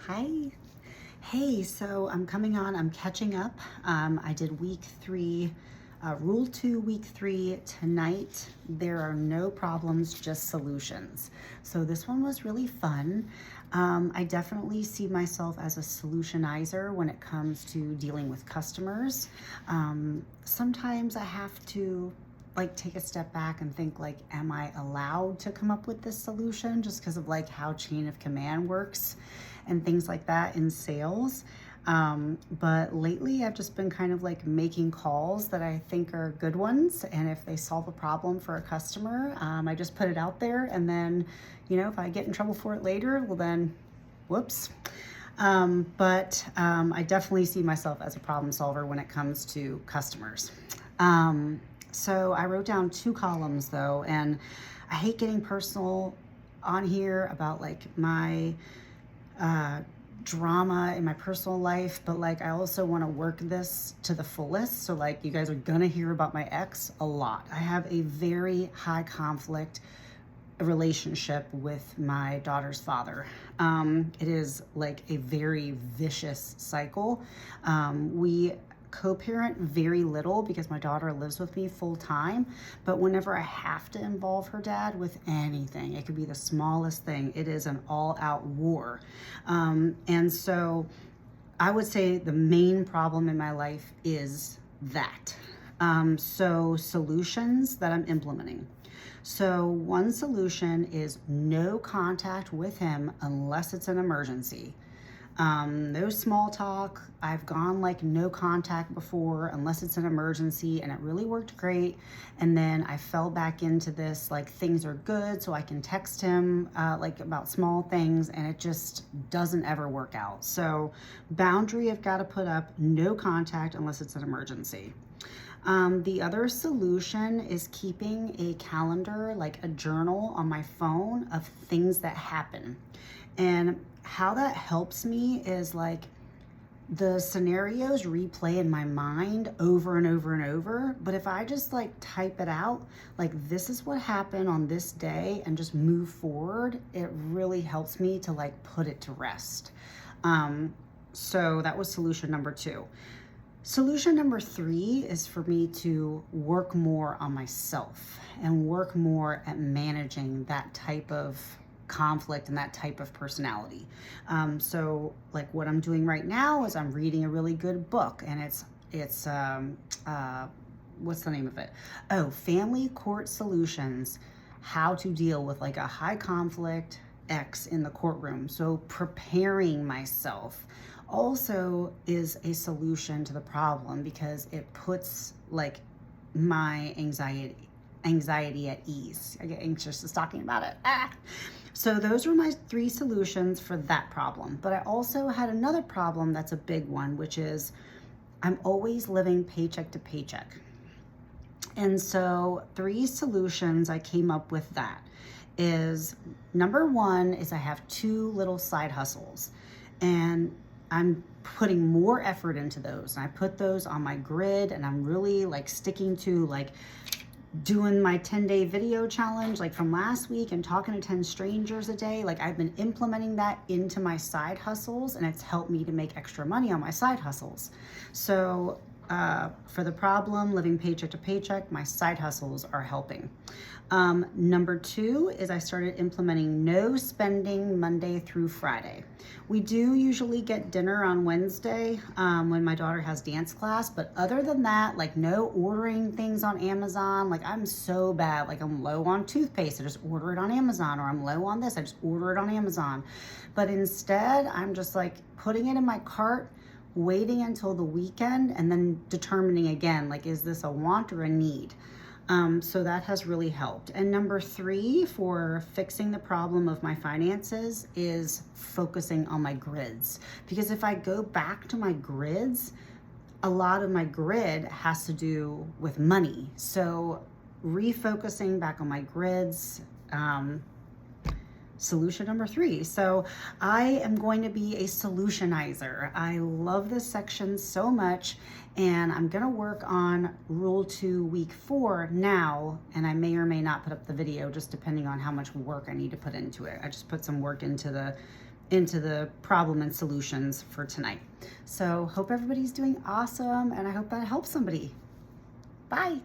Hi. Hey, so I'm coming on, I'm catching up. I did week 3, rule 2, week 3 tonight. There are no problems, just solutions. So this one was really fun. I definitely see myself as a solutionizer when it comes to dealing with customers. Sometimes I have to take a step back and think am I allowed to come up with this solution, just because of how chain of command works and things like that in sales. But lately I've just been kind of making calls that I think are good ones, and if they solve a problem for a customer, I just put it out there, and then if I get in trouble for it later, well then whoops. But I definitely see myself as a problem solver when it comes to customers. So I wrote down 2 columns though, and I hate getting personal on here about my drama in my personal life, but I also want to work this to the fullest. So you guys are gonna hear about my ex a lot. I have a very high conflict relationship with my daughter's father. It is a very vicious cycle. We co-parent very little because my daughter lives with me full time, but whenever I have to involve her dad with anything, it could be the smallest thing, it is an all-out war. And so I would say the main problem in my life is that. So solutions that I'm implementing. So one solution is no contact with him unless it's an emergency. No small talk. I've gone no contact before unless it's an emergency, and it really worked great. And then I fell back into this things are good, so I can text him about small things, and it just doesn't ever work out. So boundary I've got to put up: no contact unless it's an emergency. The other solution is keeping a calendar, a journal on my phone of things that happen. And how that helps me is the scenarios replay in my mind over and over and over. But if I just type it out, this is what happened on this day, and just move forward, it really helps me to put it to rest. So that was solution number 2. Solution number 3 is for me to work more on myself and work more at managing that type of conflict and that type of personality. So what I'm doing right now is I'm reading a really good book, and it's what's the name of it? Oh, Family Court Solutions: How to Deal with a high conflict ex in the courtroom. So preparing myself also is a solution to the problem, because it puts my anxiety at ease. I get anxious just talking about it. So those were my 3 solutions for that problem. But I also had another problem that's a big one, which is I'm always living paycheck to paycheck. And so 3 solutions I came up with that is, number 1 is I have 2 little side hustles, and I'm putting more effort into those. And I put those on my grid, and I'm really sticking to doing my 10-day video challenge from last week, and talking to 10 strangers a day. I've been implementing that into my side hustles, and it's helped me to make extra money on my side hustles. So for the problem, living paycheck to paycheck, my side hustles are helping. Number 2 is I started implementing no spending Monday through Friday. We do usually get dinner on Wednesday when my daughter has dance class, but other than that, no ordering things on Amazon. I'm so bad. I'm low on toothpaste, I just order it on Amazon, or I'm low on this, I just order it on Amazon. But instead, I'm just putting it in my cart, waiting until the weekend, and then determining again, is this a want or a need? So that has really helped. And number 3 for fixing the problem of my finances is focusing on my grids. Because if I go back to my grids, a lot of my grid has to do with money. So refocusing back on my grids, solution number 3. So I am going to be a solutionizer. I love this section so much, and I'm going to work on rule 2 week 4 now, and I may or may not put up the video just depending on how much work I need to put into it. I just put some work into the into the problem and solutions for tonight. So hope everybody's doing awesome, and I hope that helps somebody. Bye.